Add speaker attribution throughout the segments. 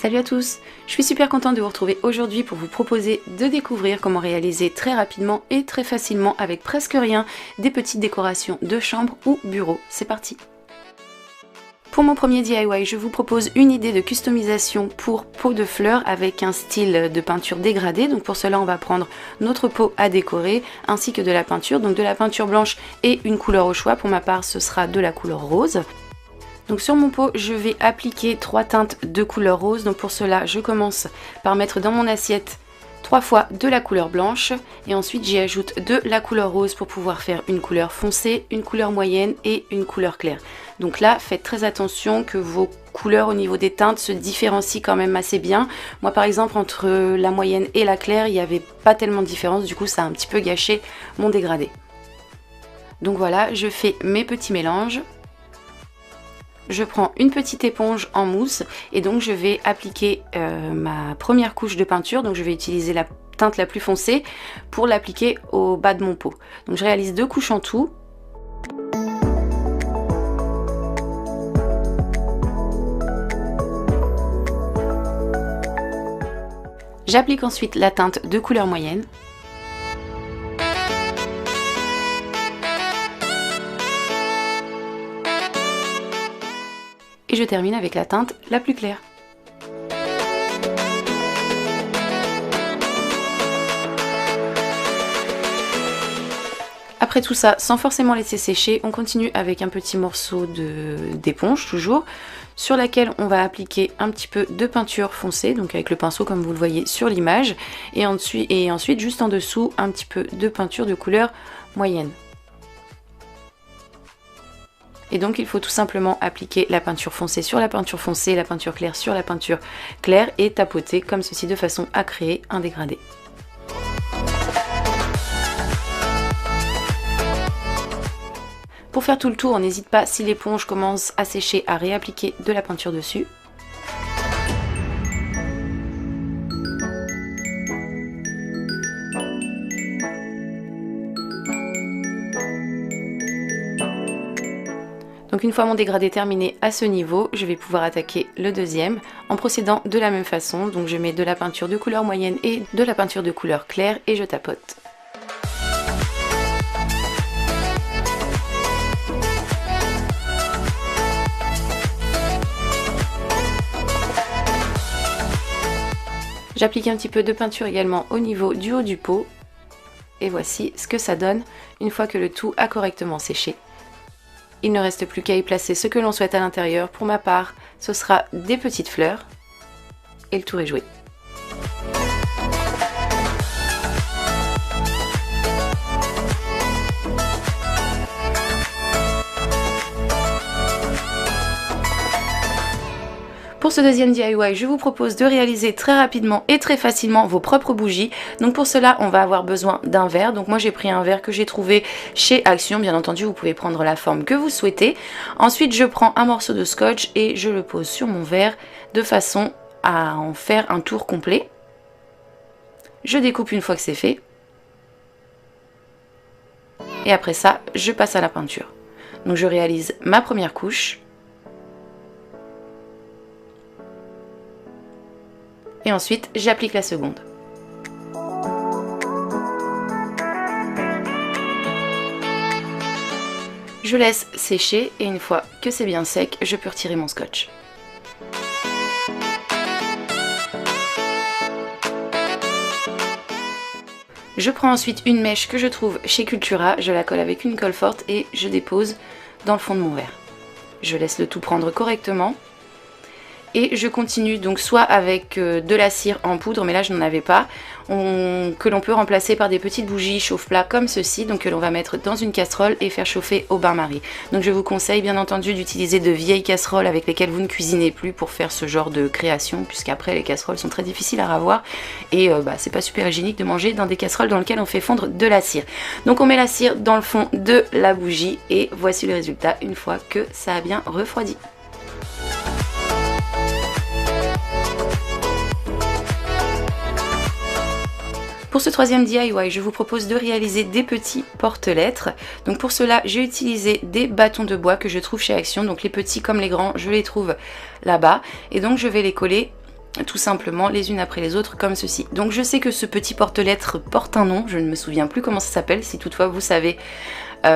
Speaker 1: Salut à tous, je suis super contente de vous retrouver aujourd'hui pour vous proposer de découvrir comment réaliser très rapidement et très facilement avec presque rien des petites décorations de chambre ou bureau. C'est parti! Pour mon premier DIY, je vous propose une idée de customisation pour pot de fleurs avec un style de peinture dégradée. Donc pour cela, on va prendre notre pot à décorer ainsi que de la peinture. Donc de la peinture blanche et une couleur au choix. Pour ma part, ce sera de la couleur rose. Donc sur mon pot, je vais appliquer 3 teintes de couleur rose. Donc pour cela, je commence par mettre dans mon assiette 3 fois de la couleur blanche et ensuite j'y ajoute de la couleur rose pour pouvoir faire une couleur foncée, une couleur moyenne et une couleur claire. Donc là, faites très attention que vos couleurs au niveau des teintes se différencient quand même assez bien. Moi par exemple, entre la moyenne et la claire, il n'y avait pas tellement de différence, du coup ça a un petit peu gâché mon dégradé. Donc voilà, je fais mes petits mélanges. Je prends une petite éponge en mousse et donc je vais appliquer ma première couche de peinture. Donc je vais utiliser la teinte la plus foncée pour l'appliquer au bas de mon pot. Donc je réalise 2 couches en tout. J'applique ensuite la teinte de couleur moyenne. Et je termine avec la teinte la plus claire. Après tout ça, sans forcément laisser sécher, on continue avec un petit morceau d'éponge toujours, sur laquelle on va appliquer un petit peu de peinture foncée, donc avec le pinceau comme vous le voyez sur l'image, et ensuite juste en dessous un petit peu de peinture de couleur moyenne. Et donc il faut tout simplement appliquer la peinture foncée sur la peinture foncée, la peinture claire sur la peinture claire et tapoter comme ceci de façon à créer un dégradé. Pour faire tout le tour, on n'hésite pas, si l'éponge commence à sécher, à réappliquer de la peinture dessus. Donc une fois mon dégradé terminé à ce niveau, je vais pouvoir attaquer le deuxième en procédant de la même façon. Donc je mets de la peinture de couleur moyenne et de la peinture de couleur claire et je tapote. J'applique un petit peu de peinture également au niveau du haut du pot. Et voici ce que ça donne une fois que le tout a correctement séché. Il ne reste plus qu'à y placer ce que l'on souhaite à l'intérieur. Pour ma part, ce sera des petites fleurs. Et le tour est joué. Pour ce deuxième DIY, je vous propose de réaliser très rapidement et très facilement vos propres bougies. Donc pour cela, on va avoir besoin d'un verre. Donc moi j'ai pris un verre que j'ai trouvé chez Action. Bien entendu, vous pouvez prendre la forme que vous souhaitez. Ensuite, je prends un morceau de scotch et je le pose sur mon verre de façon à en faire un tour complet. Je découpe une fois que c'est fait. Et après ça, je passe à la peinture. Donc je réalise ma première couche. Et ensuite, j'applique la seconde. Je laisse sécher et une fois que c'est bien sec, je peux retirer mon scotch. Je prends ensuite une mèche que je trouve chez Cultura, je la colle avec une colle forte et je dépose dans le fond de mon verre. Je laisse le tout prendre correctement. Et je continue donc soit avec de la cire en poudre, mais là je n'en avais pas, que l'on peut remplacer par des petites bougies chauffe-plat comme ceci, donc que l'on va mettre dans une casserole et faire chauffer au bain-marie. Donc je vous conseille bien entendu d'utiliser de vieilles casseroles avec lesquelles vous ne cuisinez plus pour faire ce genre de création, puisqu'après les casseroles sont très difficiles à ravoir et c'est pas super hygiénique de manger dans des casseroles dans lesquelles on fait fondre de la cire. Donc on met la cire dans le fond de la bougie et voici le résultat une fois que ça a bien refroidi. Pour ce troisième DIY, je vous propose de réaliser des petits porte-lettres. Donc pour cela, j'ai utilisé des bâtons de bois que je trouve chez Action. Donc les petits comme les grands, je les trouve là-bas. Et donc je vais les coller tout simplement les unes après les autres comme ceci. Donc je sais que ce petit porte-lettres porte un nom, je ne me souviens plus comment ça s'appelle. Si toutefois vous savez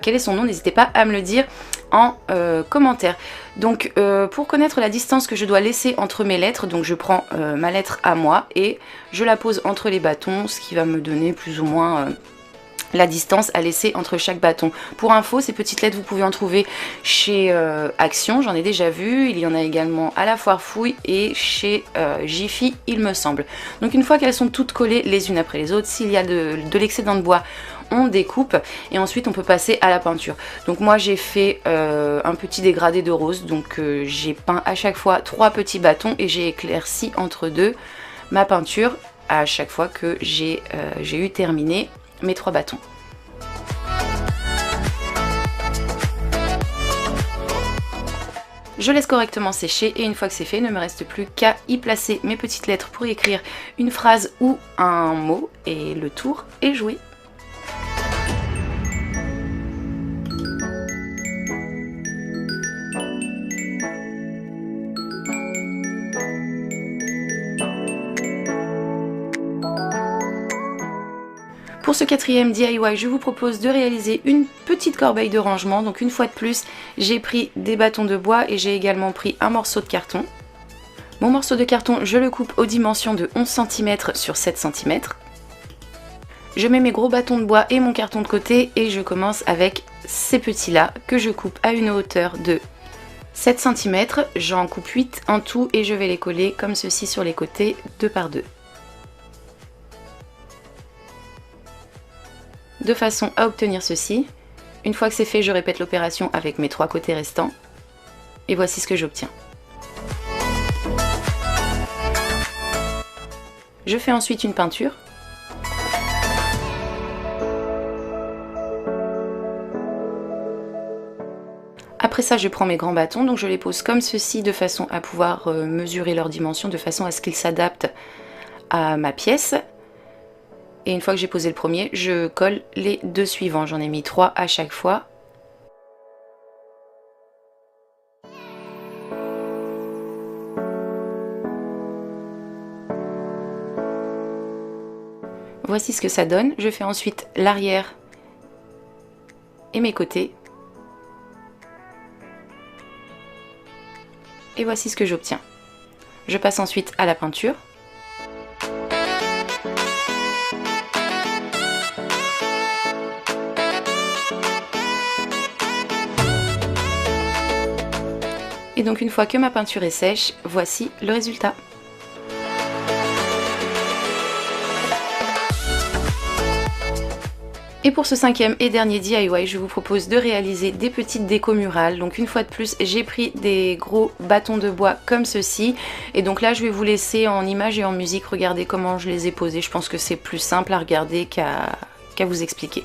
Speaker 1: quel est son nom, n'hésitez pas à me le dire en commentaire. Donc pour connaître la distance que je dois laisser entre mes lettres, donc je prends ma lettre à moi et je la pose entre les bâtons, ce qui va me donner plus ou moins la distance à laisser entre chaque bâton. Pour info, ces petites lettres vous pouvez en trouver chez Action, j'en ai déjà vu, il y en a également à la Foire Fouille et chez Jiffy il me semble. Donc une fois qu'elles sont toutes collées les unes après les autres, s'il y a de l'excédent de bois, on découpe et ensuite on peut passer à la peinture. Donc moi j'ai fait un petit dégradé de rose, donc j'ai peint à chaque fois 3 petits bâtons et j'ai éclairci entre deux ma peinture à chaque fois que j'ai eu terminé mes 3 bâtons. Je laisse correctement sécher et une fois que c'est fait, il ne me reste plus qu'à y placer mes petites lettres pour y écrire une phrase ou un mot et le tour est joué. Pour ce 4e DIY, je vous propose de réaliser une petite corbeille de rangement. Donc une fois de plus, j'ai pris des bâtons de bois et j'ai également pris un morceau de carton. Mon morceau de carton, je le coupe aux dimensions de 11 cm sur 7 cm. Je mets mes gros bâtons de bois et mon carton de côté et je commence avec ces petits-là que je coupe à une hauteur de 7 cm. J'en coupe 8 en tout et je vais les coller comme ceci sur les côtés 2 par 2. De façon à obtenir ceci. Une fois que c'est fait, je répète l'opération avec mes 3 côtés restants. Et voici ce que j'obtiens. Je fais ensuite une peinture. Après ça, je prends mes grands bâtons, donc je les pose comme ceci de façon à pouvoir mesurer leurs dimensions, de façon à ce qu'ils s'adaptent à ma pièce. Et une fois que j'ai posé le premier, je colle les 2 suivants. J'en ai mis 3 à chaque fois. Voici ce que ça donne. Je fais ensuite l'arrière et mes côtés. Et voici ce que j'obtiens. Je passe ensuite à la peinture. Et donc une fois que ma peinture est sèche, voici le résultat. Et pour ce 5e et dernier DIY, je vous propose de réaliser des petites décos murales. Donc une fois de plus, j'ai pris des gros bâtons de bois comme ceci. Et donc là, je vais vous laisser en images et en musique regarder comment je les ai posés. Je pense que c'est plus simple à regarder qu'à vous expliquer.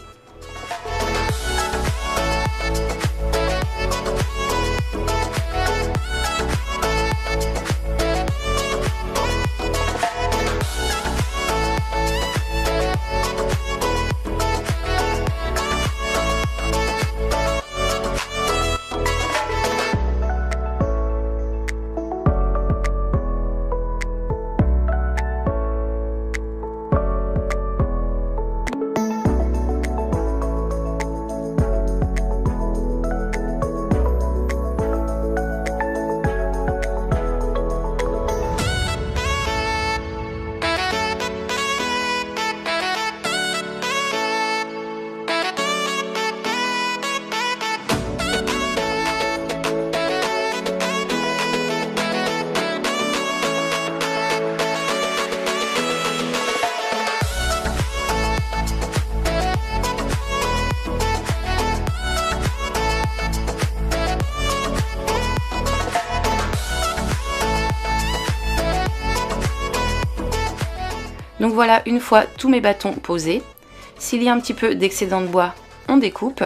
Speaker 1: Donc voilà, une fois tous mes bâtons posés, s'il y a un petit peu d'excédent de bois, on découpe.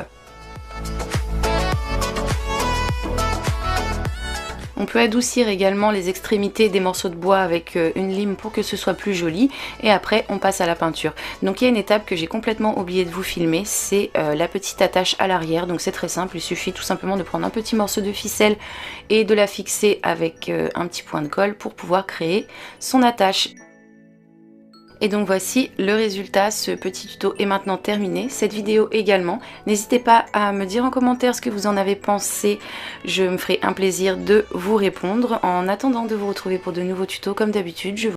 Speaker 1: On peut adoucir également les extrémités des morceaux de bois avec une lime pour que ce soit plus joli, et après on passe à la peinture. Donc il y a une étape que j'ai complètement oublié de vous filmer, c'est la petite attache à l'arrière. Donc c'est très simple, il suffit tout simplement de prendre un petit morceau de ficelle et de la fixer avec un petit point de colle pour pouvoir créer son attache. Et donc voici le résultat, ce petit tuto est maintenant terminé, cette vidéo également. N'hésitez pas à me dire en commentaire ce que vous en avez pensé, je me ferai un plaisir de vous répondre. En attendant de vous retrouver pour de nouveaux tutos, comme d'habitude, je vous